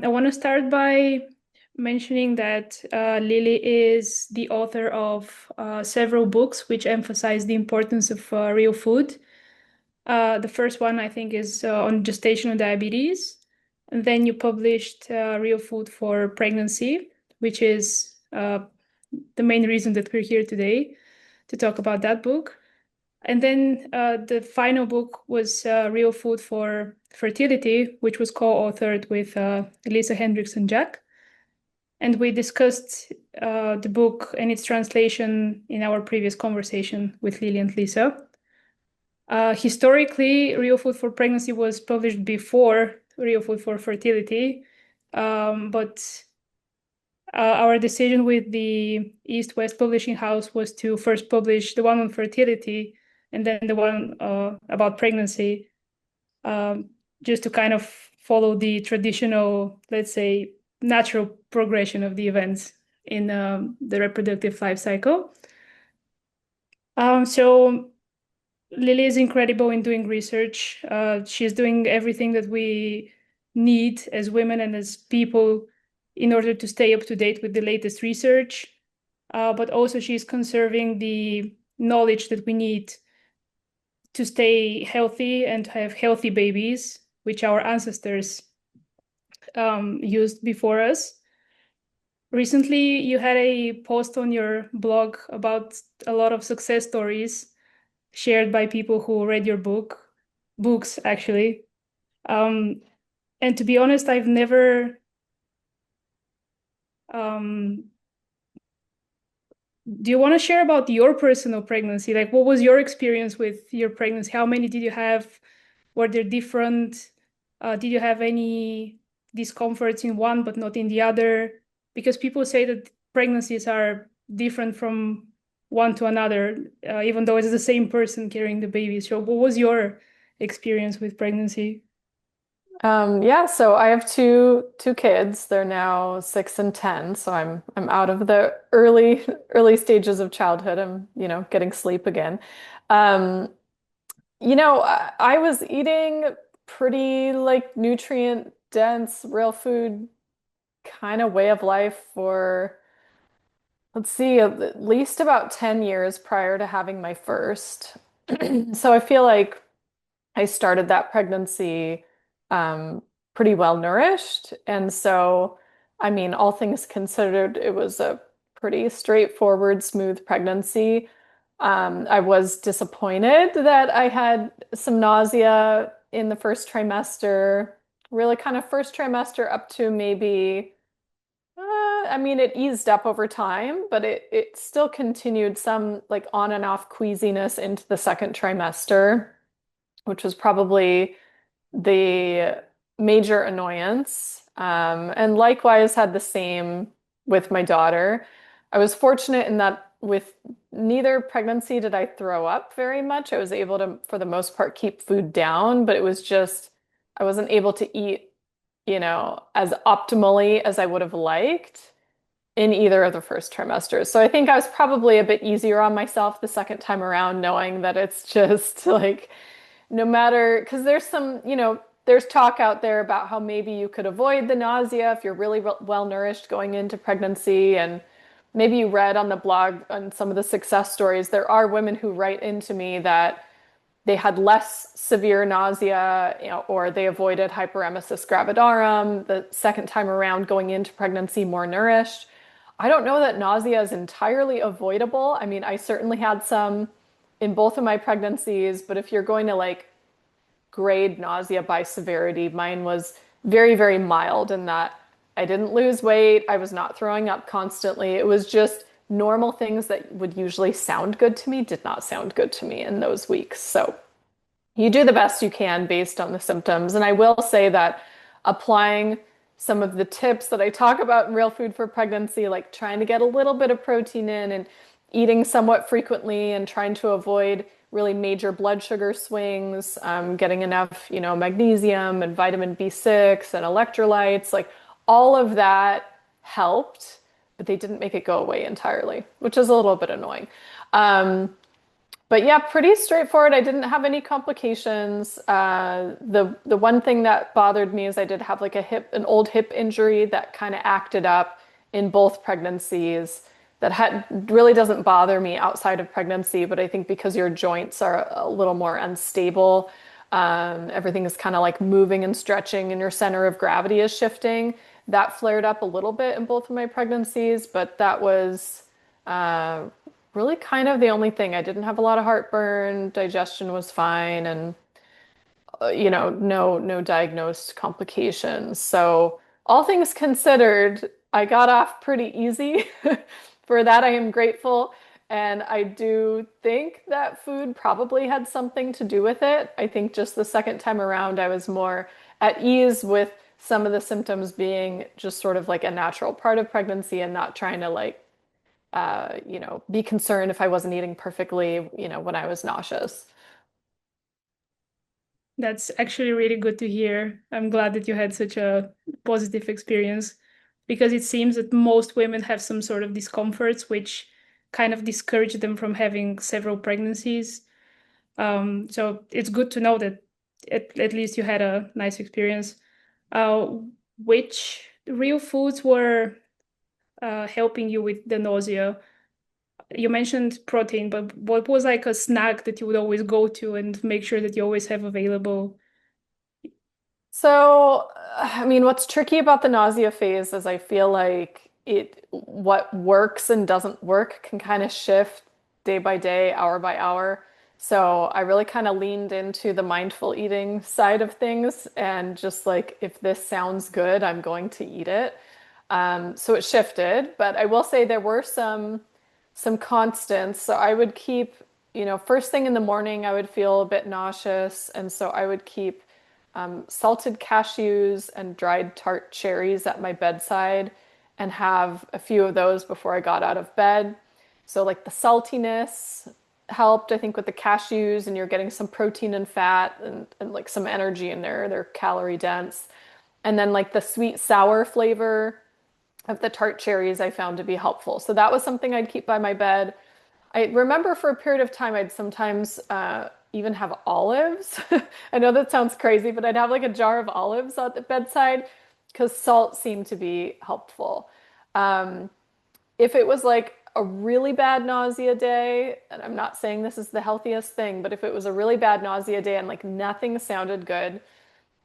I want to start by mentioning that Lily is the author of several books which emphasize the importance of real food. The first one, I think, is on gestational diabetes. And then you published Real Food for Pregnancy, which is the main reason that we're here today to talk about that book. And then the final book was Real Food for Fertility, which was co-authored with Lisa Hendrickson-Jack. And we discussed the book and its translation in our previous conversation with Lily and Lisa. Historically, Real Food for Pregnancy was published before Real Food for Fertility, but our decision with the East-West Publishing House was to first publish the one on fertility and then the one about pregnancy, just to kind of follow the traditional, let's say, natural progression of the events in the reproductive life cycle. So Lily is incredible in doing research. She's doing everything that we need as women and as people in order to stay up to date with the latest research. But also she's conserving the knowledge that we need to stay healthy and to have healthy babies, which our ancestors used before us. Recently, you had a post on your blog about a lot of success stories shared by people who read your books actually. And to be honest, I've never do you want to share about your personal pregnancy? Like, what was your experience with your pregnancy? How many did you have? Were there different? Did you have any discomforts in one but not in the other? Because people say that pregnancies are different from one to another, even though it's the same person carrying the baby. So what was your experience with pregnancy? Yeah, so I have two kids. They're now 6 and 10, so I'm out of the early stages of childhood. I'm, getting sleep again. Um, I was eating pretty like nutrient dense, real food kind of way of life for, let's see, at least about 10 years prior to having my first. So I feel like I started that pregnancy um, pretty well nourished. And so, I mean, all things considered, it was a pretty straightforward, smooth pregnancy. I was disappointed that I had some nausea in the first trimester, really kind of first trimester up to maybe, I mean, it eased up over time, but it still continued some like on and off queasiness into the second trimester, which was probably the major annoyance. And likewise had the same with my daughter. I was fortunate in that with neither pregnancy did I throw up very much. I was able to, for the most part, keep food down, but it was just, I wasn't able to eat, as optimally as I would have liked in either of the first trimesters. So I think I was probably a bit easier on myself the second time around, knowing that it's just like, no matter, because there's some, there's talk out there about how maybe you could avoid the nausea if you're really well nourished going into pregnancy. And maybe you read on the blog on some of the success stories, there are women who write into me that they had less severe nausea, or they avoided hyperemesis gravidarum the second time around going into pregnancy more nourished. I don't know that nausea is entirely avoidable. I mean, I certainly had some in both of my pregnancies, but if you're going to like grade nausea by severity, mine was very, very mild in that I didn't lose weight. I was not throwing up constantly. It was just normal things that would usually sound good to me did not sound good to me in those weeks. So you do the best you can based on the symptoms. And I will say that applying some of the tips that I talk about in Real Food for Pregnancy, like trying to get a little bit of protein in and eating somewhat frequently and trying to avoid really major blood sugar swings, getting enough, magnesium and vitamin B6 and electrolytes, like all of that helped, but they didn't make it go away entirely, which is a little bit annoying. But yeah, pretty straightforward. I didn't have any complications. The one thing that bothered me is I did have like an old hip injury that kind of acted up in both pregnancies. That had really doesn't bother me outside of pregnancy, but I think because your joints are a little more unstable, everything is kind of like moving and stretching, and your center of gravity is shifting. That flared up a little bit in both of my pregnancies, but that was uh, really kind of the only thing. I didn't have a lot of heartburn, digestion was fine, and no diagnosed complications. So all things considered, I got off pretty easy. For that, I am grateful. And I do think that food probably had something to do with it. I think just the second time around, I was more at ease with some of the symptoms being just sort of like a natural part of pregnancy and not trying to be concerned if I wasn't eating perfectly, when I was nauseous. That's actually really good to hear. I'm glad that you had such a positive experience because it seems that most women have some sort of discomforts which kind of discourage them from having several pregnancies. So it's good to know that at least you had a nice experience. Uh, which real foods were helping you with the nausea? You mentioned protein, but what was like a snack that you would always go to and make sure that you always have available? So, I mean, what's tricky about the nausea phase is I feel like what works and doesn't work can kind of shift day by day, hour by hour. So I really kind of leaned into the mindful eating side of things and just like, if this sounds good, I'm going to eat it. So it shifted, but I will say there were some constants. So I would keep, first thing in the morning, I would feel a bit nauseous, and so I would keep salted cashews and dried tart cherries at my bedside and have a few of those before I got out of bed. So, like the saltiness helped, I think, with the cashews, and you're getting some protein and fat and like some energy in there. They're calorie dense. And then, like the sweet sour flavor of the tart cherries, I found to be helpful. So, that was something I'd keep by my bed. I remember for a period of time, I'd sometimes even have olives. I know that sounds crazy, but I'd have like a jar of olives at the bedside because salt seemed to be helpful. Um, if it was like a really bad nausea day, and I'm not saying this is the healthiest thing, but if it was a really bad nausea day and like nothing sounded good,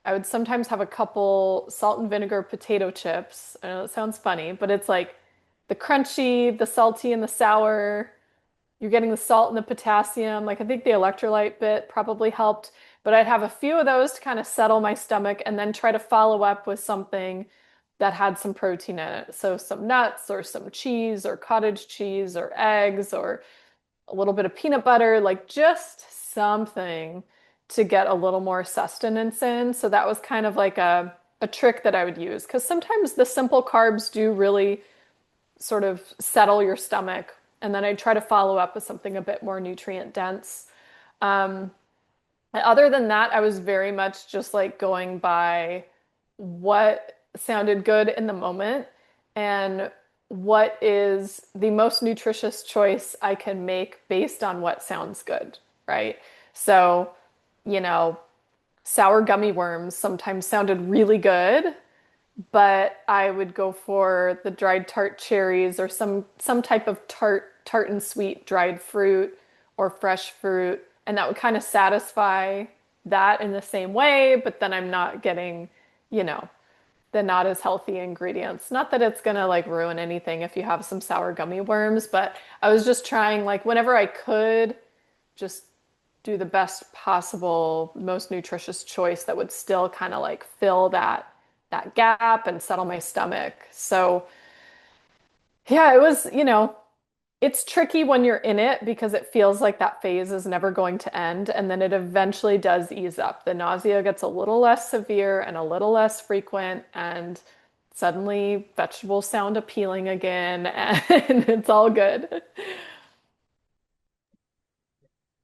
I would sometimes have a couple salt and vinegar potato chips. I know it sounds funny, but it's like the crunchy, the salty, and the sour. You're getting the salt and the potassium. Like I think the electrolyte bit probably helped, but I'd have a few of those to kind of settle my stomach and then try to follow up with something that had some protein in it. So some nuts or some cheese or cottage cheese or eggs or a little bit of peanut butter, like just something to get a little more sustenance in. So that was kind of like a trick that I would use because sometimes the simple carbs do really sort of settle your stomach. And then I try to follow up with something a bit more nutrient dense. Um, Other than that, I was very much just like going by what sounded good in the moment and what is the most nutritious choice I can make based on what sounds good, right? So, you know, sour gummy worms sometimes sounded really good, but I would go for the dried tart cherries or some type of tart and sweet dried fruit or fresh fruit, and that would kind of satisfy that in the same way, but then I'm not getting, you know, the not as healthy ingredients. Not that it's gonna like ruin anything if you have some sour gummy worms, but I was just trying like whenever I could just do the best possible, most nutritious choice that would still kind of like fill that gap and settle my stomach. So yeah, it was, it's tricky when you're in it because it feels like that phase is never going to end, and then it eventually does ease up. The nausea gets a little less severe and a little less frequent, and suddenly vegetables sound appealing again, and it's all good.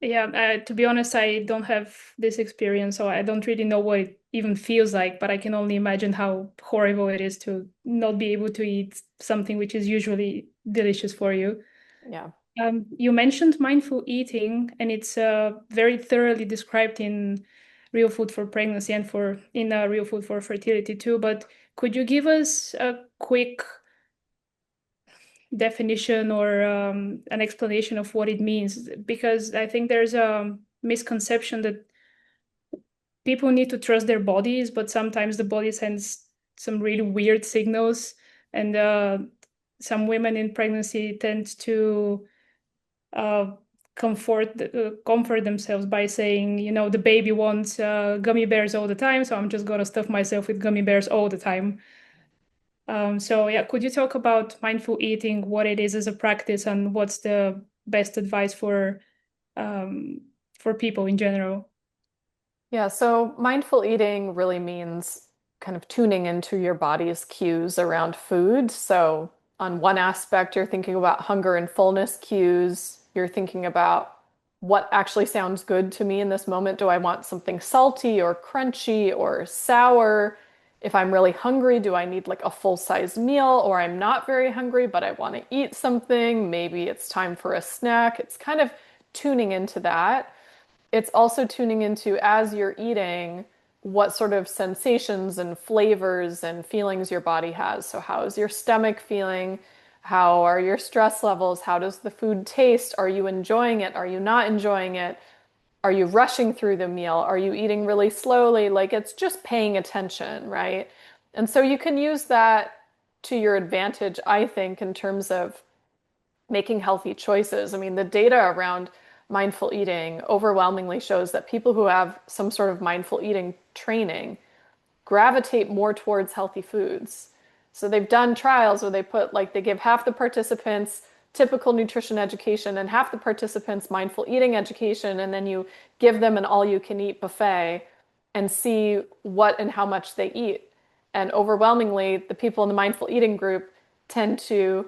Yeah, to be honest, I don't have this experience, so I don't really know what it even feels like, but I can only imagine how horrible it is to not be able to eat something which is usually delicious for you. Yeah. You mentioned mindful eating, and it's very thoroughly described in Real Food for Pregnancy and in Real Food for Fertility too. But could you give us a quick definition or an explanation of what it means? Because I think there's a misconception that people need to trust their bodies, but sometimes the body sends some really weird signals, and some women in pregnancy tend to uh, comfort themselves by saying, the baby wants gummy bears all the time, so I'm just gonna stuff myself with gummy bears all the time. So yeah, could you talk about mindful eating, what it is as a practice, and what's the best advice for people in general? Yeah, so mindful eating really means kind of tuning into your body's cues around food. So, on one aspect, you're thinking about hunger and fullness cues. You're thinking about what actually sounds good to me in this moment. Do I want something salty or crunchy or sour? If I'm really hungry, do I need like a full-size meal, or I'm not very hungry, but I want to eat something? Maybe it's time for a snack. It's kind of tuning into that. It's also tuning into, as you're eating, what sort of sensations and flavors and feelings your body has. So, how is your stomach feeling? How are your stress levels? How does the food taste? Are you enjoying it? Are you not enjoying it? Are you rushing through the meal? Are you eating really slowly? Like, it's just paying attention, right? And so you can use that to your advantage, I think, in terms of making healthy choices. I mean, the data around mindful eating overwhelmingly shows that people who have some sort of mindful eating training gravitate more towards healthy foods. So they've done trials where they give half the participants typical nutrition education and half the participants mindful eating education, and then you give them an all-you-can-eat buffet and see what and how much they eat. And overwhelmingly, the people in the mindful eating group tend to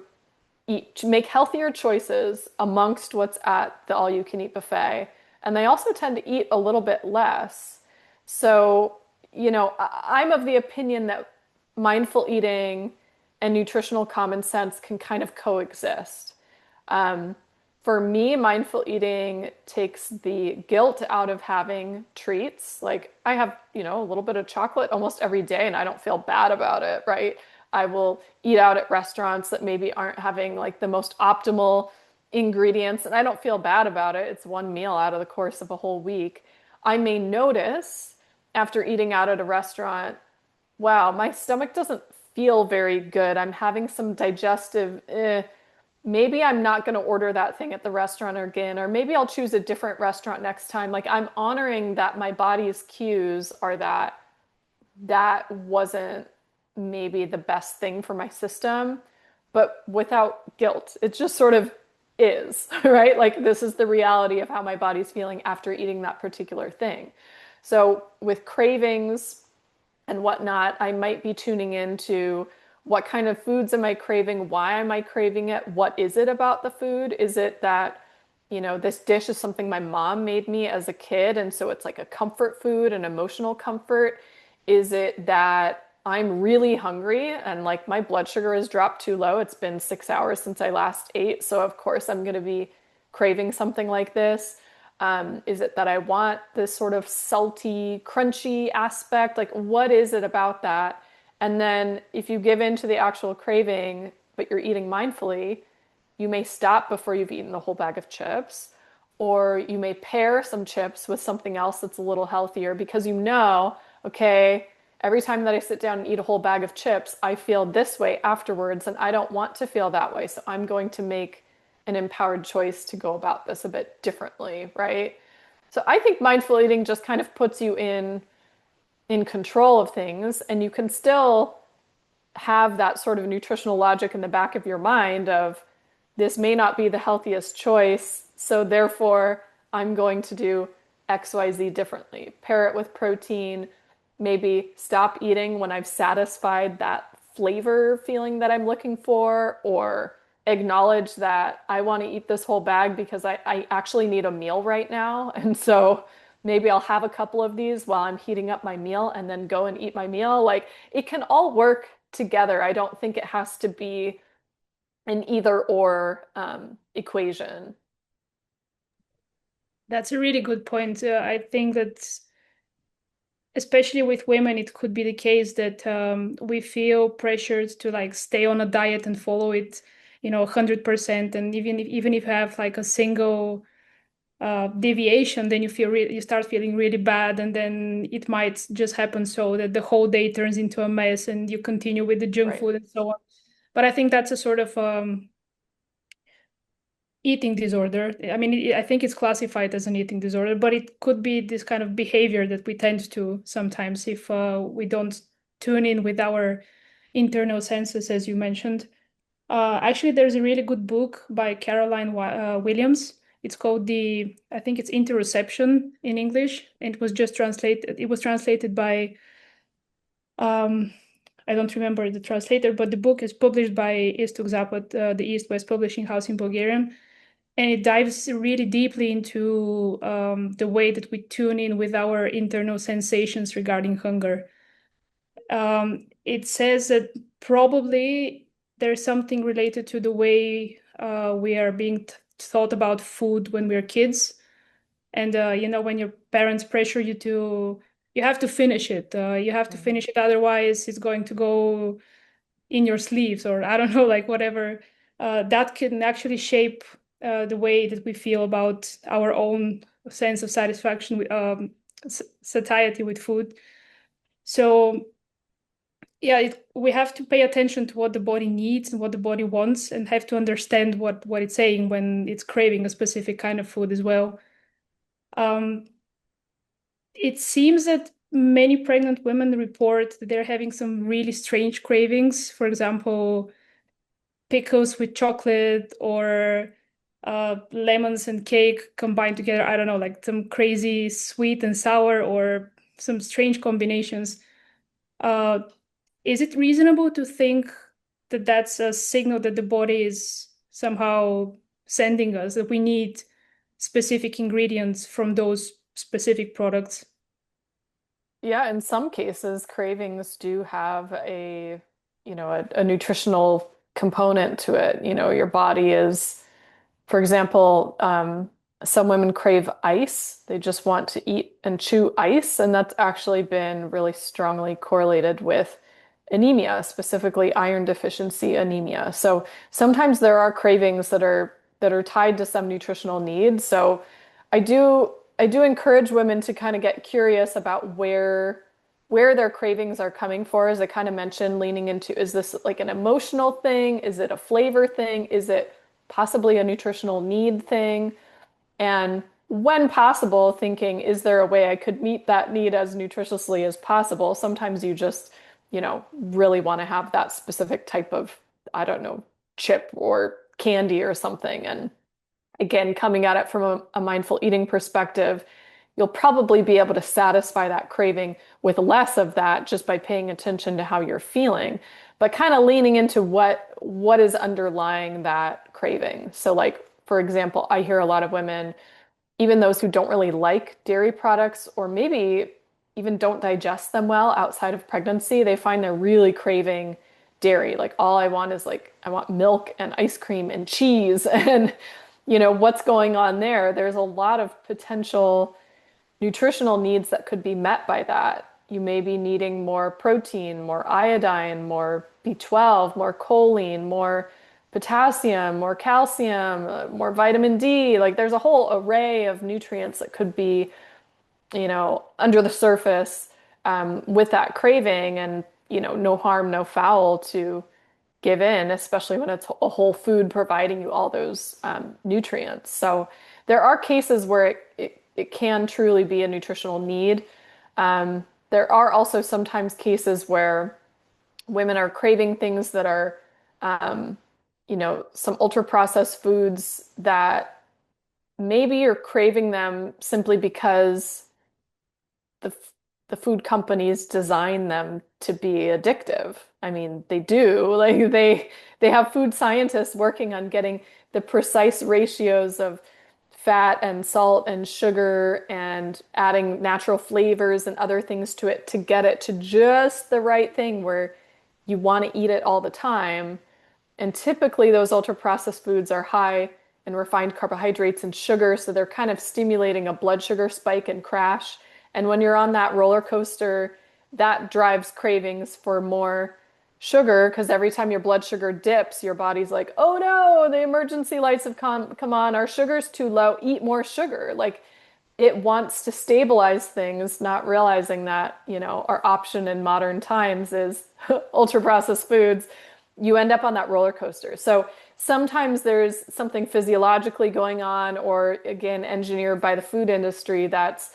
make healthier choices amongst what's at the all you can eat buffet. And they also tend to eat a little bit less. So, I'm of the opinion that mindful eating and nutritional common sense can kind of coexist. Um, for me, mindful eating takes the guilt out of having treats. Like I have, a little bit of chocolate almost every day and I don't feel bad about it, right? I will eat out at restaurants that maybe aren't having like the most optimal ingredients and I don't feel bad about it. It's one meal out of the course of a whole week. I may notice after eating out at a restaurant, wow, my stomach doesn't feel very good. I'm having some digestive, maybe I'm not going to order that thing at the restaurant again, or maybe I'll choose a different restaurant next time. Like I'm honoring that my body's cues are that wasn't maybe the best thing for my system, but without guilt. It just sort of is, right? Like this is the reality of how my body's feeling after eating that particular thing. So with cravings and whatnot, I might be tuning into what kind of foods am I craving? Why am I craving it? What is it about the food? Is it that, this dish is something my mom made me as a kid, and so it's like a comfort food, an emotional comfort? Is it that I'm really hungry and like my blood sugar has dropped too low? It's been 6 hours since I last ate, so of course I'm going to be craving something like this. Is it that I want this sort of salty, crunchy aspect? Like, what is it about that? And then if you give in to the actual craving, but you're eating mindfully, you may stop before you've eaten the whole bag of chips, or you may pair some chips with something else that's a little healthier because okay, every time that I sit down and eat a whole bag of chips, I feel this way afterwards, and I don't want to feel that way. So I'm going to make an empowered choice to go about this a bit differently, right? So I think mindful eating just kind of puts you in control of things, and you can still have that sort of nutritional logic in the back of your mind of this may not be the healthiest choice, so therefore I'm going to do XYZ differently. Pair it with protein, maybe stop eating when I've satisfied that flavor feeling that I'm looking for, or acknowledge that I want to eat this whole bag because I actually need a meal right now. And so maybe I'll have a couple of these while I'm heating up my meal and then go and eat my meal. Like it can all work together. I don't think it has to be an either or equation. That's a really good point. I think that especially with women, it could be the case that we feel pressured to like stay on a diet and follow it, 100%. And even if you have like a single deviation, then you start feeling really bad, and then it might just happen so that the whole day turns into a mess, and you continue with the junk Right. food and so on. But I think that's a sort of eating disorder. I mean, I think it's classified as an eating disorder, but it could be this kind of behavior that we tend to sometimes if we don't tune in with our internal senses, as you mentioned. Actually, there's a really good book by Caroline Williams. It's called I think it's Interoception in English. And it was translated by, I don't remember the translator, but the book is published by Istok Zapad, the East West Publishing House in Bulgaria. And it dives really deeply into the way that we tune in with our internal sensations regarding hunger. It says that probably there's something related to the way we are being thought about food when we're kids. And, when your parents pressure you you have to finish it. You have to finish it, otherwise it's going to go in your sleeves, or I don't know, like whatever. That can actually shape the way that we feel about our own sense of satisfaction with satiety with food. So yeah, we have to pay attention to what the body needs and what the body wants, and have to understand what it's saying when it's craving a specific kind of food as well. Um, it seems that many pregnant women report that they're having some really strange cravings. For example, pickles with chocolate, or lemons and cake combined together. I don't know, like some crazy sweet and sour, or some strange combinations. Uh, is it reasonable to think that that's a signal that the body is somehow sending us that we need specific ingredients from those specific products? Yeah, in some cases, cravings do have a nutritional component to it. Your body is, for example, some women crave ice. They just want to eat and chew ice, and that's actually been really strongly correlated with anemia, specifically iron deficiency anemia. So sometimes there are cravings that are tied to some nutritional needs. So I do I do encourage women to kind of get curious about where their cravings are coming for, as I kind of mentioned, leaning into, is this like an emotional thing? Is it a flavor thing? Is it possibly a nutritional need thing? And when possible, thinking, is there a way I could meet that need as nutritiously as possible? Sometimes you just, really want to have that specific type of, I don't know, chip or candy or something. And again, coming at it from a mindful eating perspective, you'll probably be able to satisfy that craving with less of that just by paying attention to how you're feeling, but kind of leaning into what is underlying that craving. So like, for example, I hear a lot of women, even those who don't really like dairy products or maybe even don't digest them well outside of pregnancy, they find they're really craving dairy. Like all I want is like, I want milk and ice cream and cheese and what's going on there. There's a lot of potential nutritional needs that could be met by that. You may be needing more protein, more iodine, more B12, more choline, more potassium, more calcium, more vitamin D. Like there's a whole array of nutrients that could be, under the surface with that craving, and, no harm, no foul to give in, especially when it's a whole food providing you all those nutrients. So there are cases where it can truly be a nutritional need. There are also sometimes cases where women are craving things that are, some ultra processed foods that maybe you're craving them simply because the the food companies design them to be addictive. I mean, they do. Like they have food scientists working on getting the precise ratios of fat and salt and sugar and adding natural flavors and other things to it to get it to just the right thing where you want to eat it all the time, And typically those ultra processed foods are high in refined carbohydrates and sugar, so they're kind of stimulating a blood sugar spike and crash. And when you're on that roller coaster, that drives cravings for more sugar because every time your blood sugar dips, your body's like, oh no, the emergency lights have come on, our sugar's too low, eat more sugar. Like it wants to stabilize things, not realizing that, our option in modern times is ultra processed foods. You end up on that roller coaster. So sometimes there's something physiologically going on, or again, engineered by the food industry that's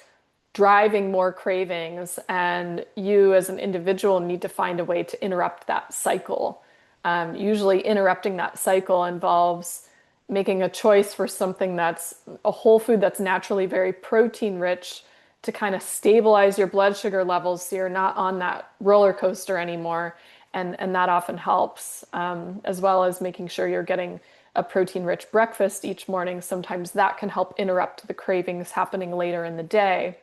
driving more cravings, and you as an individual need to find a way to interrupt that cycle. Usually, interrupting that cycle involves making a choice for something that's a whole food that's naturally very protein rich to kind of stabilize your blood sugar levels so you're not on that roller coaster anymore. And that often helps, as well as making sure you're getting a protein rich breakfast each morning. Sometimes that can help interrupt the cravings happening later in the day.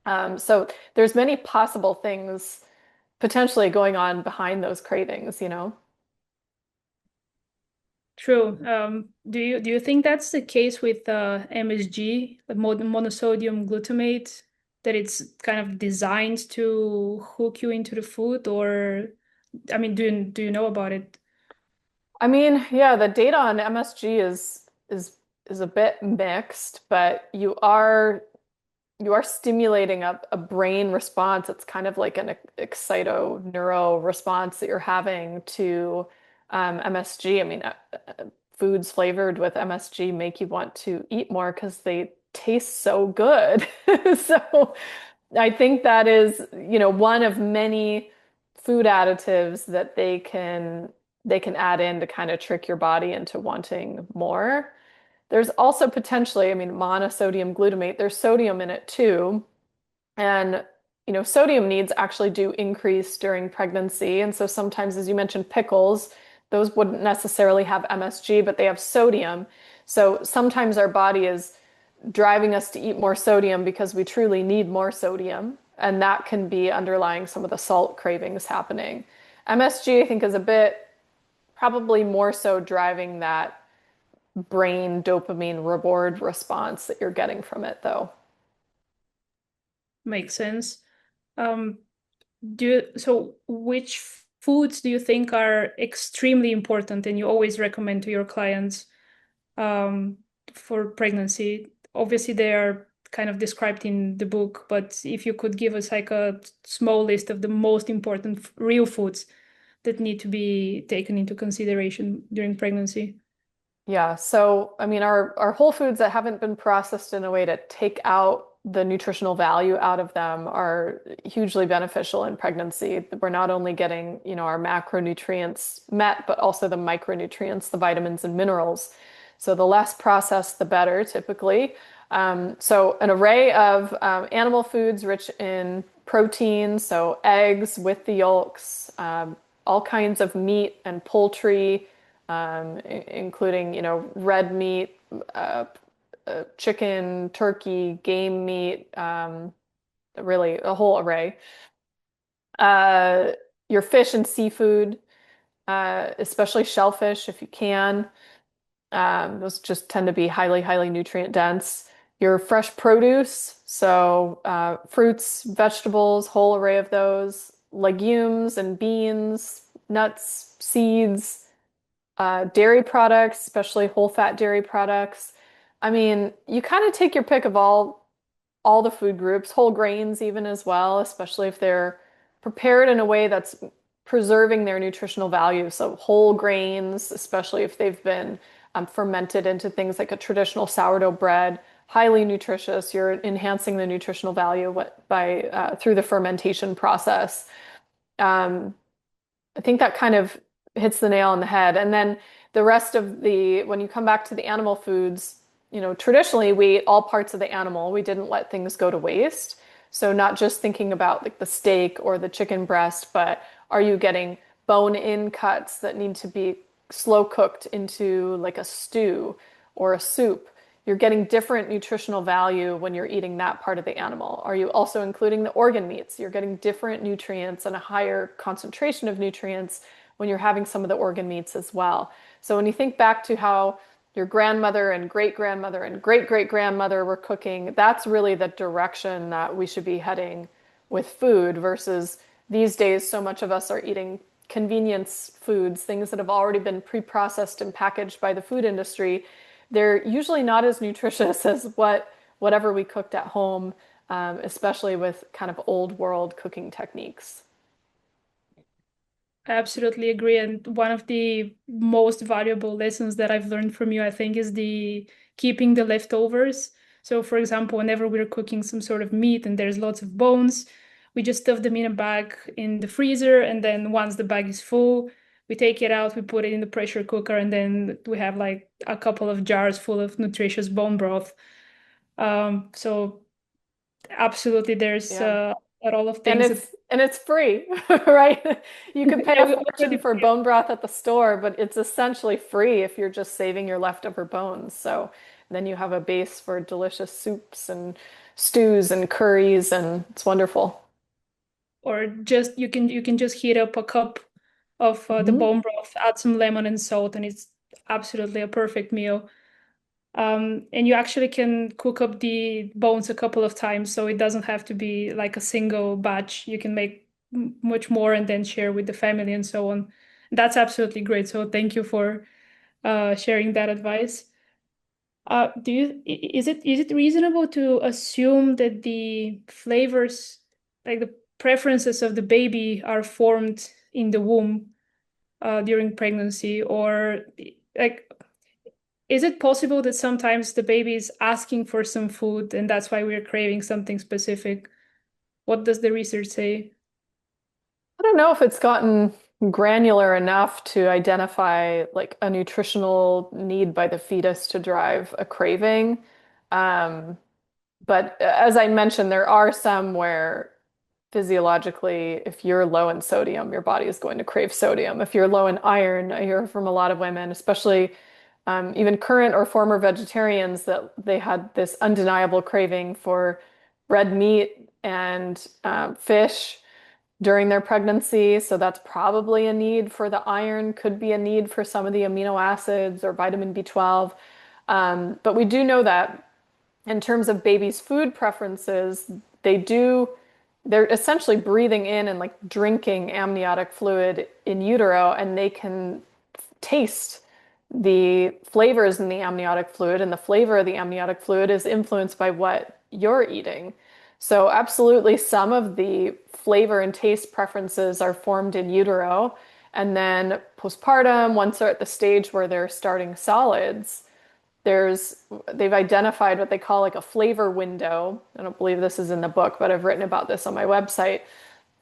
So there's many possible things potentially going on behind those cravings. True. Do you think that's the case with MSG, the monosodium glutamate, that it's kind of designed to hook you into the food, or I mean, do you know about it? I mean, yeah, the data on MSG is a bit mixed, but you are stimulating a brain response. It's kind of like an excito-neuro response that you're having to MSG. I mean, foods flavored with MSG make you want to eat more because they taste so good. So I think that is, one of many food additives that they can add in to kind of trick your body into wanting more. There's also potentially, I mean, monosodium glutamate, there's sodium in it too. And, sodium needs actually do increase during pregnancy. And so sometimes, as you mentioned, pickles, those wouldn't necessarily have MSG, but they have sodium. So sometimes our body is driving us to eat more sodium because we truly need more sodium. And that can be underlying some of the salt cravings happening. MSG, I think, is a bit probably more so driving that brain dopamine reward response that you're getting from it, though. Makes sense. Um, so which foods do you think are extremely important and you always recommend to your clients um, for pregnancy? Obviously, they are kind of described in the book, but if you could give us like a small list of the most important real foods that need to be taken into consideration during pregnancy. Yeah, so I mean, our whole foods that haven't been processed in a way to take out the nutritional value out of them are hugely beneficial in pregnancy. We're not only getting, our macronutrients met, but also the micronutrients, the vitamins and minerals. So the less processed, the better, typically. So an array of animal foods rich in protein, so eggs with the yolks, all kinds of meat and poultry, including, red meat, chicken, turkey, game meat, really a whole array. Uh, your fish and seafood, especially shellfish if you can. Those just tend to be highly, highly nutrient dense. Your fresh produce, so fruits, vegetables, whole array of those, legumes and beans, nuts, seeds, dairy products, especially whole fat dairy products. I mean, you kind of take your pick of all the food groups, whole grains even as well, especially if they're prepared in a way that's preserving their nutritional value. So whole grains, especially if they've been fermented into things like a traditional sourdough bread, highly nutritious. You're enhancing the nutritional value by through the fermentation process. Um, I think that kind of hits the nail on the head. And then the rest of when you come back to the animal foods, traditionally we ate all parts of the animal. We didn't let things go to waste. So not just thinking about like the steak or the chicken breast, but are you getting bone-in cuts that need to be slow cooked into like a stew or a soup? You're getting different nutritional value when you're eating that part of the animal. Are you also including the organ meats? You're getting different nutrients and a higher concentration of nutrients when you're having some of the organ meats as well. So when you think back to how your grandmother and great grandmother and great great grandmother were cooking, that's really the direction that we should be heading with food versus these days, so much of us are eating convenience foods, things that have already been pre-processed and packaged by the food industry. They're usually not as nutritious as whatever we cooked at home, especially with kind of old world cooking techniques. I absolutely agree. And one of the most valuable lessons that I've learned from you, I think, is the keeping the leftovers. So, for example, whenever we're cooking some sort of meat and there's lots of bones, we just stuff them in a bag in the freezer. And then once the bag is full, we take it out, we put it in the pressure cooker, and then we have like a couple of jars full of nutritious bone broth. So absolutely, there's Yeah. a lot of And things that it's free, right? You could pay yeah, a we fortune already for bone broth at the store, but it's essentially free if you're just saving your leftover bones. So then you have a base for delicious soups and stews and curries, and it's wonderful. or just you can just heat up a cup of the Mhm. bone broth, add some lemon and salt, and it's absolutely a perfect meal. And you actually can cook up the bones a couple of times, so it doesn't have to be like a single batch. You can make much more and then share with the family and so on. That's absolutely great. So thank you for sharing that advice. Is it reasonable to assume that the flavors, like the preferences of the baby, are formed in the womb during pregnancy, or like is it possible that sometimes the baby is asking for some food and that's why we're craving something specific? What does the research say? I don't know if it's gotten granular enough to identify like a nutritional need by the fetus to drive a craving. Um, but as I mentioned, there are some where physiologically, if you're low in sodium, your body is going to crave sodium. If you're low in iron, I hear from a lot of women, especially even current or former vegetarians, that they had this undeniable craving for red meat and fish during their pregnancy. So that's probably a need for the iron, could be a need for some of the amino acids or vitamin B12. But we do know that in terms of babies' food preferences, they do, they're essentially breathing in and like drinking amniotic fluid in utero, and they can taste the flavors in the amniotic fluid, and the flavor of the amniotic fluid is influenced by what you're eating. So, absolutely, some of the flavor and taste preferences are formed in utero. And then postpartum, once they're at the stage where they're starting solids, there's they've identified what they call like a flavor window. I don't believe this is in the book, but I've written about this on my website.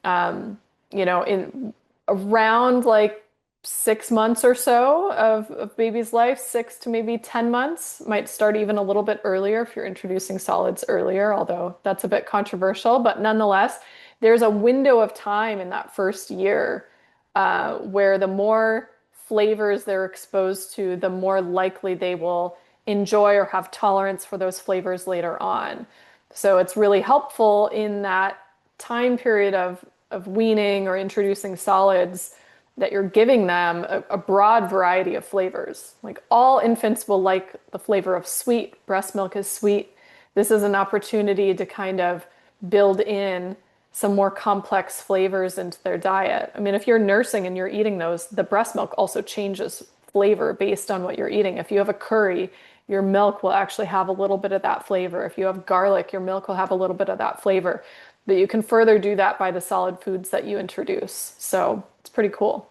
In around like 6 months or so of baby's life, 6 to maybe 10 months, might start even a little bit earlier if you're introducing solids earlier, although that's a bit controversial. But nonetheless, there's a window of time in that first year where the more flavors they're exposed to, the more likely they will enjoy or have tolerance for those flavors later on. So it's really helpful in that time period of weaning or introducing solids that you're giving them a broad variety of flavors. Like all infants will like the flavor of sweet. Breast milk is sweet. This is an opportunity to kind of build in some more complex flavors into their diet. I mean, if you're nursing and you're eating those, the breast milk also changes flavor based on what you're eating. If you have a curry, your milk will actually have a little bit of that flavor. If you have garlic, your milk will have a little bit of that flavor. But you can further do that by the solid foods that you introduce. So it's pretty cool.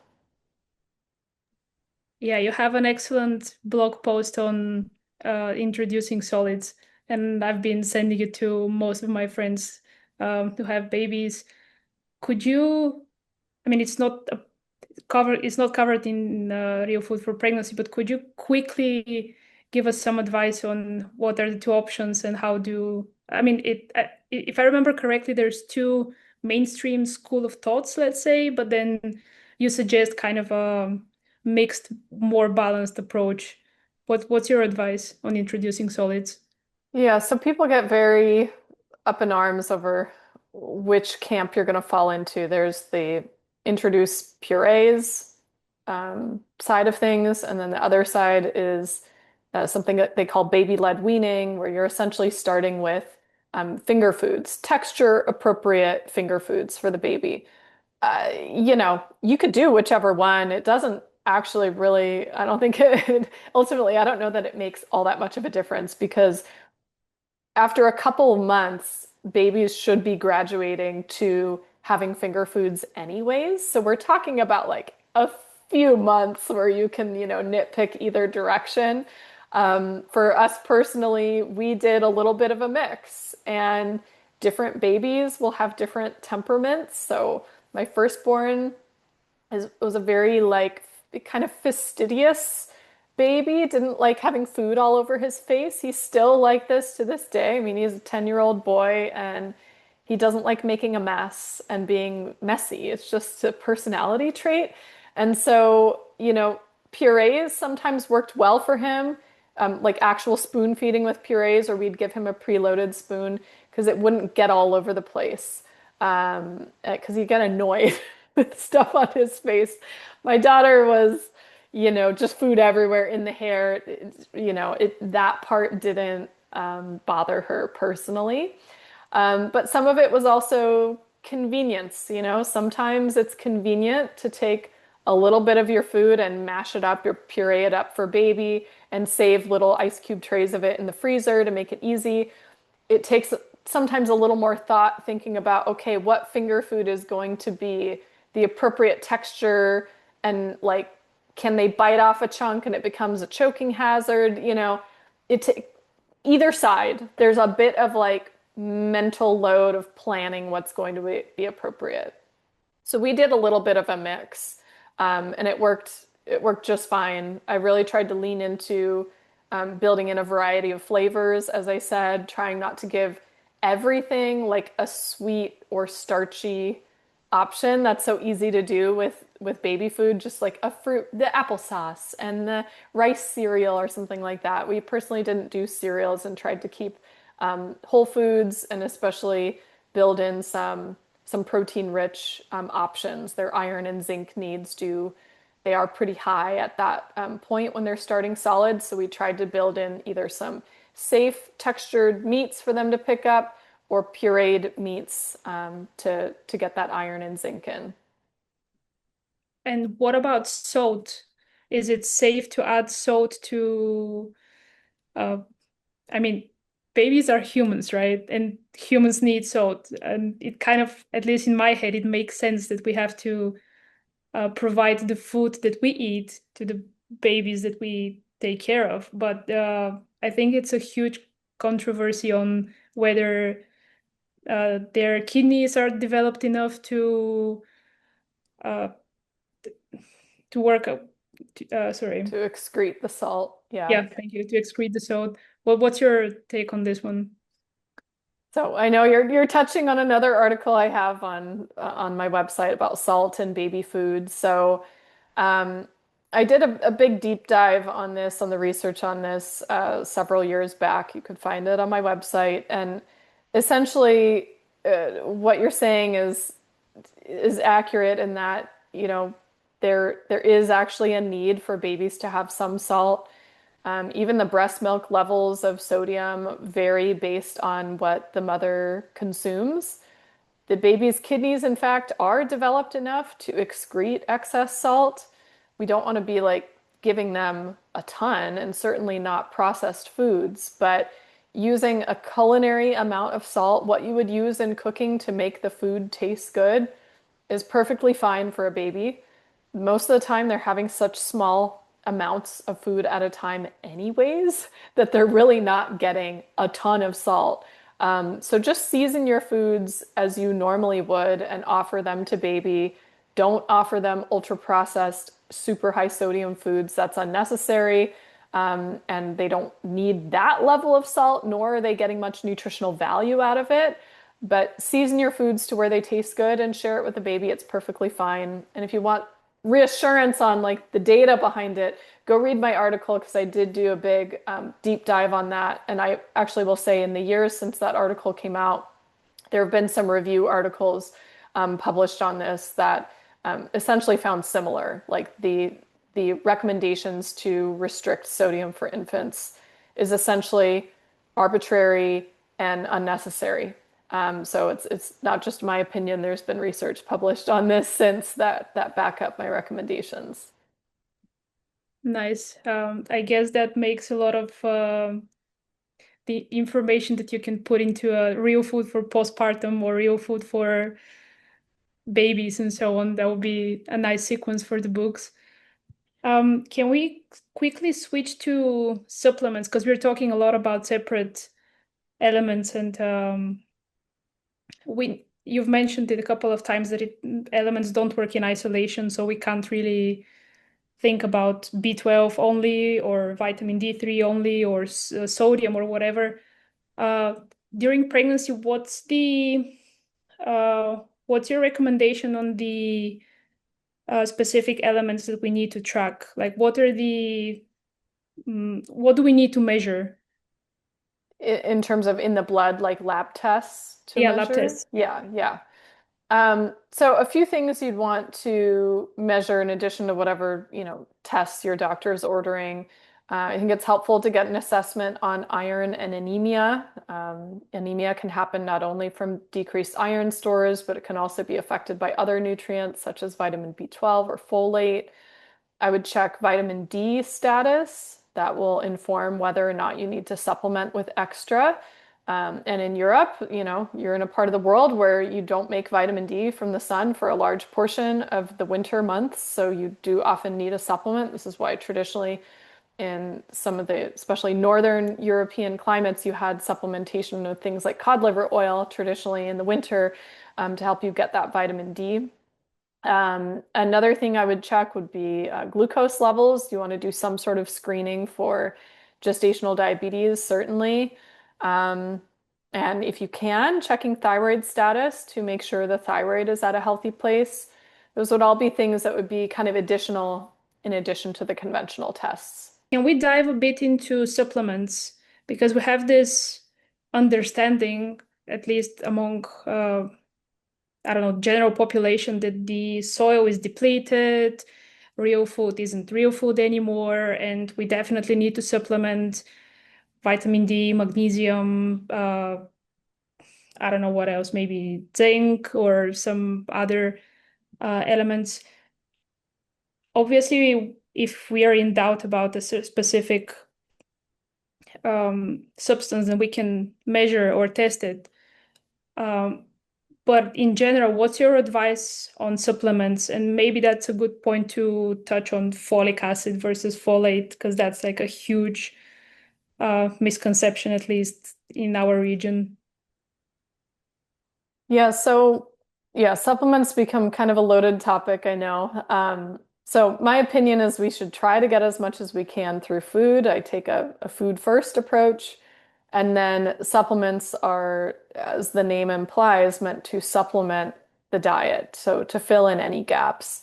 Yeah, you have an excellent blog post on introducing solids, and I've been sending it to most of my friends who have babies. Could you, I mean, it's not covered in Real Food for Pregnancy, but could you quickly give us some advice on what are the two options and how do, I mean, if I remember correctly, there's two mainstream school of thoughts, let's say, but then you suggest kind of a mixed, more balanced approach. What's your advice on introducing solids? Yeah, so people get very up in arms over which camp you're going to fall into. There's the introduce purees side of things. And then the other side is something that they call baby-led weaning, where you're essentially starting with finger foods, texture appropriate finger foods for the baby. You could do whichever one. It doesn't actually really, I don't think ultimately, I don't know that it makes all that much of a difference because after a couple of months, babies should be graduating to having finger foods anyways. So we're talking about like a few months where you can, nitpick either direction. For us personally, we did a little bit of a mix, and different babies will have different temperaments. So my firstborn was a very like kind of fastidious baby, didn't like having food all over his face. He's still like this to this day. I mean, he's a 10-year-old boy and he doesn't like making a mess and being messy. It's just a personality trait. And so, purees sometimes worked well for him, like actual spoon feeding with purees, or we'd give him a preloaded spoon because it wouldn't get all over the place. Because he'd get annoyed with stuff on his face. My daughter was, just food everywhere in the hair. That part didn't bother her personally. But some of it was also convenience. Sometimes it's convenient to take a little bit of your food and mash it up, or puree it up for baby, and save little ice cube trays of it in the freezer to make it easy. It takes sometimes a little more thought thinking about, okay, what finger food is going to be the appropriate texture, and like, can they bite off a chunk and it becomes a choking hazard? Either side, there's a bit of like mental load of planning what's going to be appropriate. So we did a little bit of a mix, and it worked. It worked just fine. I really tried to lean into building in a variety of flavors, as I said, trying not to give everything like a sweet or starchy option. That's so easy to do with baby food, just like a fruit, the applesauce and the rice cereal or something like that. We personally didn't do cereals and tried to keep whole foods, and especially build in some protein-rich options. Their iron and zinc needs they are pretty high at that point when they're starting solid. So we tried to build in either some safe textured meats for them to pick up, or pureed meats to get that iron and zinc in. And what about salt? Is it safe to add salt to, I mean, babies are humans, right? And humans need salt. And it kind of, at least in my head, it makes sense that we have to provide the food that we eat to the babies that we take care of. But I think it's a huge controversy on whether their kidneys are developed enough uh, to work up. Sorry. To excrete the salt. Yeah. Yeah, thank you. To excrete the salt. Well, what's your take on this one? So I know you're touching on another article I have on my website about salt and baby food. So um, I did a big deep dive on this, on the research on this several years back. You could find it on my website. And essentially, what you're saying is accurate in that, there is actually a need for babies to have some salt. Even the breast milk levels of sodium vary based on what the mother consumes. The baby's kidneys, in fact, are developed enough to excrete excess salt. We don't want to be like giving them a ton, and certainly not processed foods, but using a culinary amount of salt, what you would use in cooking to make the food taste good, is perfectly fine for a baby. Most of the time, they're having such small amounts of food at a time anyways, that they're really not getting a ton of salt. So just season your foods as you normally would and offer them to baby. Don't offer them ultra processed, super high sodium foods. That's unnecessary. And they don't need that level of salt, nor are they getting much nutritional value out of it. But season your foods to where they taste good and share it with the baby. It's perfectly fine. And if you want reassurance on like the data behind it, go read my article, because I did do a big deep dive on that. And I actually will say, in the years since that article came out, there have been some review articles published on this that essentially found similar. Like the recommendations to restrict sodium for infants is essentially arbitrary and unnecessary. So it's not just my opinion. There's been research published on this since that back up my recommendations. Nice. I guess that makes a lot of the information that you can put into a real food for postpartum or real food for babies and so on. That would be a nice sequence for the books. Can we quickly switch to supplements? Because we're talking a lot about separate elements, and you've mentioned it a couple of times that elements don't work in isolation, so we can't really think about B12 only or vitamin D3 only or sodium or whatever. During pregnancy, what's your recommendation on the specific elements that we need to track? Like, what do we need to measure? In terms of in the blood, like lab tests to Yeah, measure? lab tests. Yeah. So a few things you'd want to measure in addition to whatever, tests your doctor is ordering. I think it's helpful to get an assessment on iron and anemia. Anemia can happen not only from decreased iron stores, but it can also be affected by other nutrients such as vitamin B12 or folate. I would check vitamin D status. That will inform whether or not you need to supplement with extra. And in Europe, you're in a part of the world where you don't make vitamin D from the sun for a large portion of the winter months. So you do often need a supplement. This is why traditionally in some of the, especially Northern European climates, you had supplementation of things like cod liver oil traditionally in the winter to help you get that vitamin D. Another thing I would check would be glucose levels. You want to do some sort of screening for gestational diabetes, certainly. And if you can, checking thyroid status to make sure the thyroid is at a healthy place. Those would all be things that would be kind of additional in addition to the conventional tests. Can we dive a bit into supplements? Because we have this understanding, at least among general population, that the soil is depleted, real food isn't real food anymore, and we definitely need to supplement vitamin D, magnesium, I don't know what else, maybe zinc or some other elements. Obviously, if we are in doubt about a specific substance, then we can measure or test it. But in general, what's your advice on supplements? And maybe that's a good point to touch on folic acid versus folate, because that's like a huge misconception, at least in our region. Yeah, so supplements become kind of a loaded topic, I know. So my opinion is we should try to get as much as we can through food. I take a food first approach. And then supplements are, as the name implies, meant to supplement the diet, so to fill in any gaps.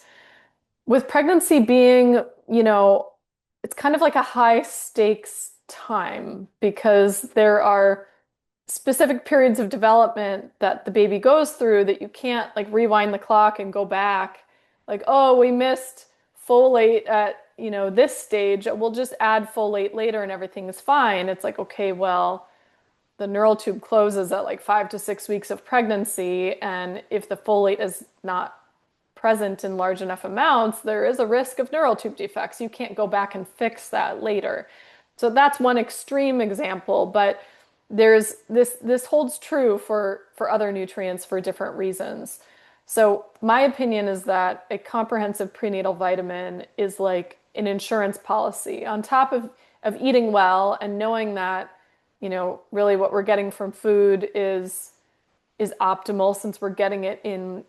With pregnancy being, it's kind of like a high stakes time because there are specific periods of development that the baby goes through that you can't like rewind the clock and go back. Like, oh, we missed folate at this stage, we'll just add folate later and everything is fine. It's like, okay, well, the neural tube closes at like 5 to 6 weeks of pregnancy, and if the folate is not present in large enough amounts, there is a risk of neural tube defects. You can't go back and fix that later. So that's one extreme example, but there's this holds true for other nutrients for different reasons. So my opinion is that a comprehensive prenatal vitamin is like an insurance policy on top of eating well and knowing that, really what we're getting from food is optimal since we're getting it in,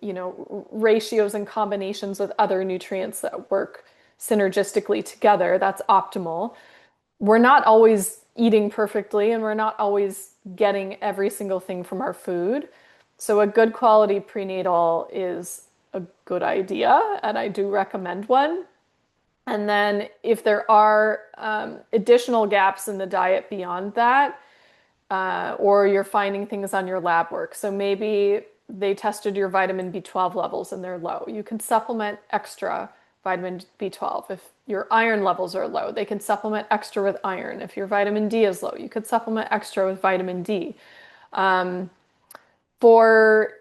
ratios and combinations with other nutrients that work synergistically together. That's optimal. We're not always eating perfectly and we're not always getting every single thing from our food. So a good quality prenatal is a good idea, and I do recommend one. And then if there are additional gaps in the diet beyond that, or you're finding things on your lab work. So maybe they tested your vitamin B12 levels and they're low. You can supplement extra vitamin B12. If your iron levels are low, they can supplement extra with iron. If your vitamin D is low, you could supplement extra with vitamin D. Um, for,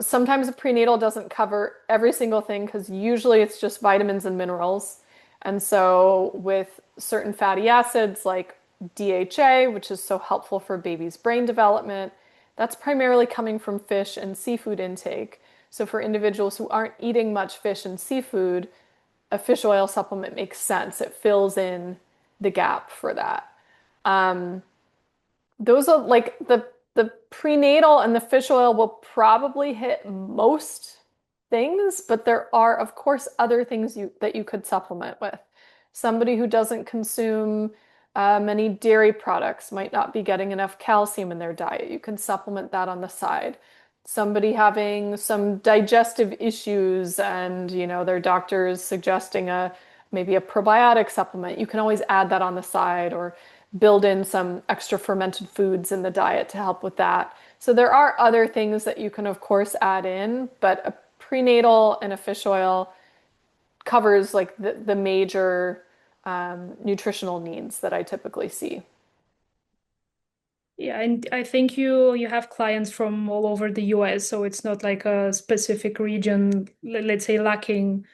sometimes a prenatal doesn't cover every single thing because usually it's just vitamins and minerals. And so with certain fatty acids like DHA, which is so helpful for baby's brain development, that's primarily coming from fish and seafood intake. So for individuals who aren't eating much fish and seafood, a fish oil supplement makes sense. It fills in the gap for that. Um, those are like the prenatal and the fish oil will probably hit most things, but there are, of course, other things that you could supplement with. Somebody who doesn't consume many dairy products might not be getting enough calcium in their diet. You can supplement that on the side. Somebody having some digestive issues and, their doctor is suggesting maybe a probiotic supplement. You can always add that on the side or build in some extra fermented foods in the diet to help with that. So there are other things that you can, of course, add in, but a prenatal and a fish oil covers like the major nutritional needs that I typically see. Yeah, and I think you have clients from all over the US, so it's not like a specific region, let's say lacking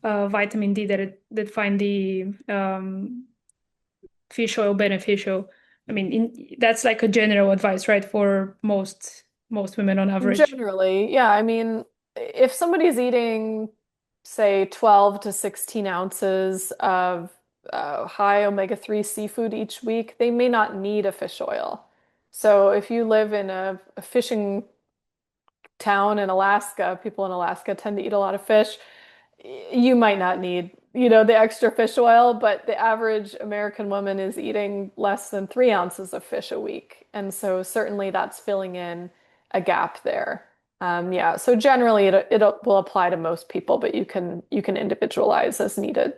vitamin D that find the fish oil beneficial. I mean, that's like a general advice, right, for most women on average. Generally, yeah. I mean, if somebody's eating, say, 12 to 16 ounces of high omega-3 seafood each week, they may not need a fish oil. So if you live in a fishing town in Alaska, people in Alaska tend to eat a lot of fish. You might not need, the extra fish oil, but the average American woman is eating less than 3 ounces of fish a week. And so certainly that's filling in a gap there. Yeah, so generally it will apply to most people, but you can individualize as needed.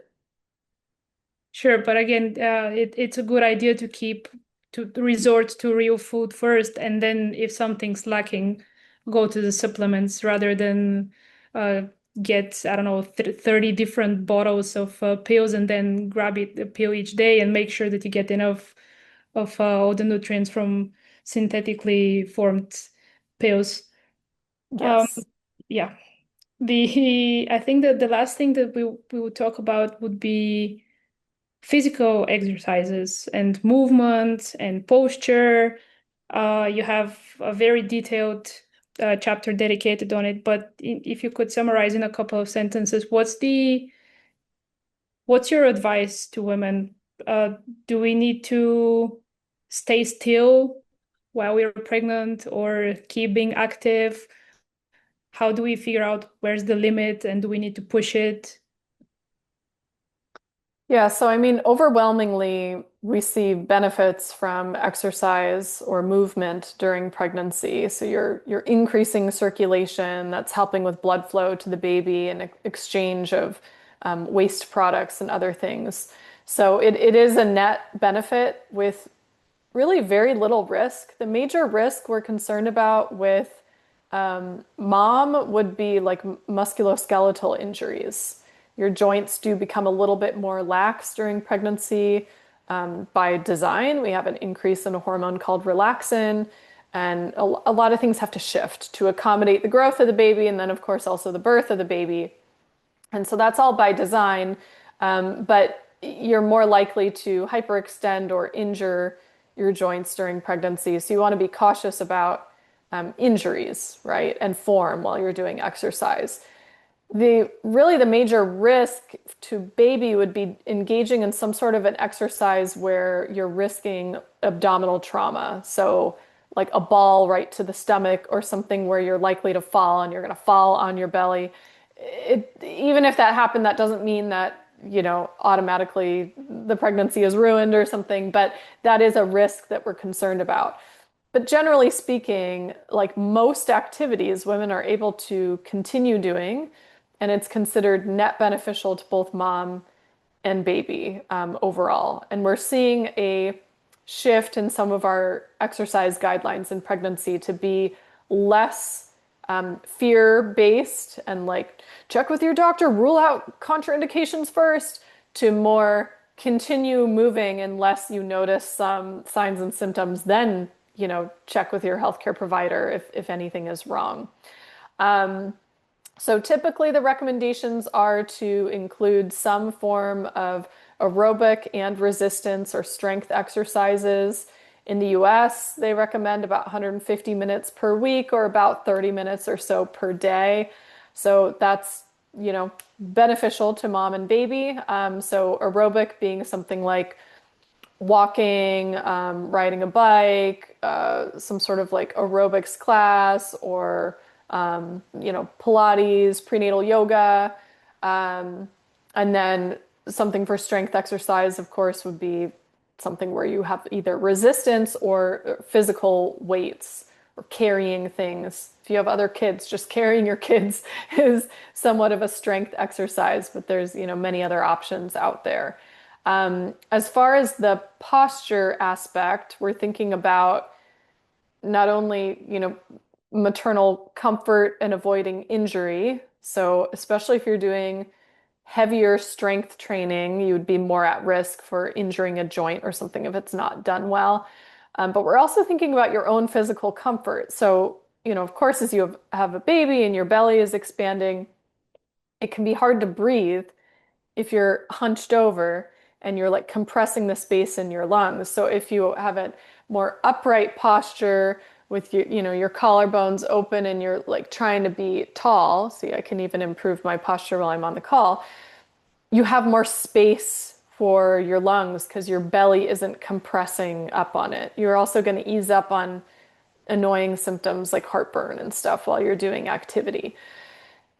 Sure, but again, it's a good idea to resort to real food first, and then if something's lacking, go to the supplements rather than uh, get, I don't know, 30 different bottles of pills and then grab a pill each day and make sure that you get enough of all the nutrients from synthetically formed pills. Um, Yes. yeah. I think that the last thing that we would talk about would be physical exercises and movement and posture. You have a very detailed chapter dedicated on it, but if you could summarize in a couple of sentences, what's your advice to women? Do we need to stay still while we're pregnant or keep being active? How do we figure out where's the limit and do we need to push it? Yeah, so I mean, overwhelmingly, we see benefits from exercise or movement during pregnancy. So you're increasing circulation, that's helping with blood flow to the baby and exchange of waste products and other things. So it is a net benefit with really very little risk. The major risk we're concerned about with mom would be like musculoskeletal injuries. Your joints do become a little bit more lax during pregnancy by design. We have an increase in a hormone called relaxin, and a lot of things have to shift to accommodate the growth of the baby, and then, of course, also the birth of the baby. And so that's all by design, but you're more likely to hyperextend or injure your joints during pregnancy. So you want to be cautious about injuries, right, and form while you're doing exercise. The major risk to baby would be engaging in some sort of an exercise where you're risking abdominal trauma. So like a ball right to the stomach or something where you're likely to fall and you're going to fall on your belly. Even if that happened, that doesn't mean that, automatically the pregnancy is ruined or something, but that is a risk that we're concerned about. But generally speaking, like most activities, women are able to continue doing, and it's considered net beneficial to both mom and baby overall. And we're seeing a shift in some of our exercise guidelines in pregnancy to be less fear-based and like check with your doctor, rule out contraindications first, to more continue moving unless you notice some signs and symptoms, then, check with your healthcare provider if anything is wrong. So typically the recommendations are to include some form of aerobic and resistance or strength exercises. In the US, they recommend about 150 minutes per week or about 30 minutes or so per day. So that's, beneficial to mom and baby. So aerobic being something like walking, riding a bike, some sort of like aerobics class, or Pilates, prenatal yoga. And then something for strength exercise, of course, would be something where you have either resistance or physical weights or carrying things. If you have other kids, just carrying your kids is somewhat of a strength exercise, but there's, many other options out there. As far as the posture aspect, we're thinking about not only, maternal comfort and avoiding injury. So especially if you're doing heavier strength training, you would be more at risk for injuring a joint or something if it's not done well. But we're also thinking about your own physical comfort. So, of course, as you have a baby and your belly is expanding, it can be hard to breathe if you're hunched over and you're like compressing the space in your lungs. So if you have a more upright posture with your collarbones open and you're like trying to be tall, see, I can even improve my posture while I'm on the call, you have more space for your lungs because your belly isn't compressing up on it. You're also going to ease up on annoying symptoms like heartburn and stuff while you're doing activity.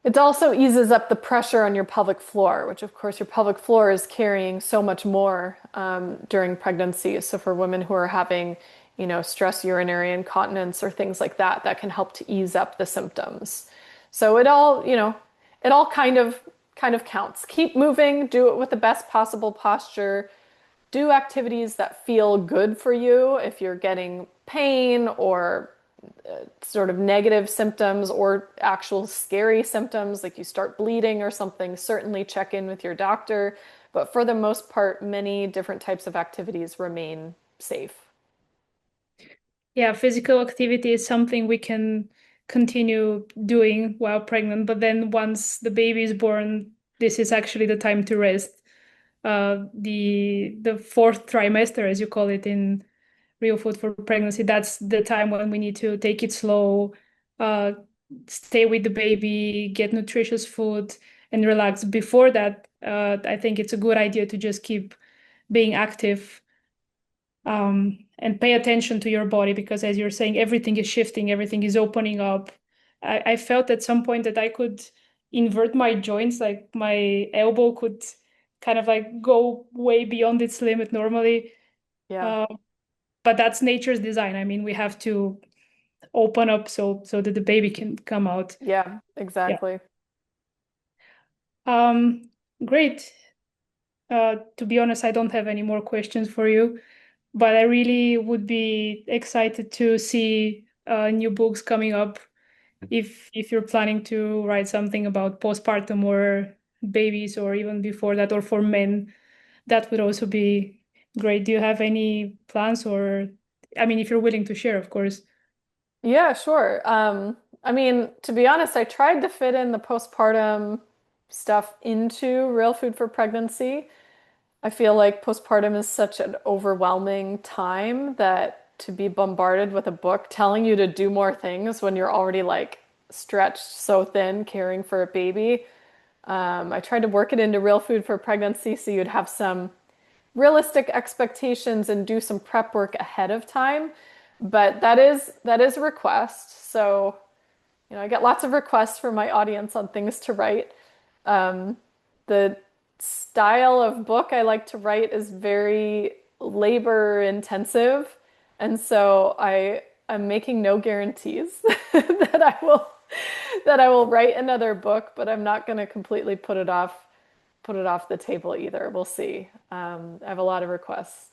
It also eases up the pressure on your pelvic floor, which of course your pelvic floor is carrying so much more during pregnancy. So for women who are having, stress urinary incontinence or things like that, that can help to ease up the symptoms. So it all kind of counts. Keep moving, do it with the best possible posture. Do activities that feel good for you. If you're getting pain or sort of negative symptoms or actual scary symptoms, like you start bleeding or something, certainly check in with your doctor. But for the most part, many different types of activities remain safe. Yeah, physical activity is something we can continue doing while pregnant, but then once the baby is born, this is actually the time to rest. The fourth trimester, as you call it in Real Food for Pregnancy, that's the time when we need to take it slow, stay with the baby, get nutritious food, and relax. Before that, I think it's a good idea to just keep being active, and pay attention to your body, because as you're saying, everything is shifting, everything is opening up. I felt at some point that I could invert my joints, like my elbow could kind of like go way beyond its limit normally. Yeah. But that's nature's design. I mean, we have to open up so that the baby can come out. Yeah, Yeah. exactly. Great. To be honest, I don't have any more questions for you, but I really would be excited to see new books coming up. If you're planning to write something about postpartum or babies, or even before that, or for men, that would also be great. Do you have any plans, or, I mean, if you're willing to share, of course. Yeah, sure. I mean, to be honest, I tried to fit in the postpartum stuff into Real Food for Pregnancy. I feel like postpartum is such an overwhelming time that to be bombarded with a book telling you to do more things when you're already like stretched so thin caring for a baby. I tried to work it into Real Food for Pregnancy so you'd have some realistic expectations and do some prep work ahead of time. But that is a request. So, I get lots of requests from my audience on things to write. The style of book I like to write is very labor intensive, and so I'm making no guarantees that I will write another book, but I'm not going to completely put it off the table either. We'll see. I have a lot of requests.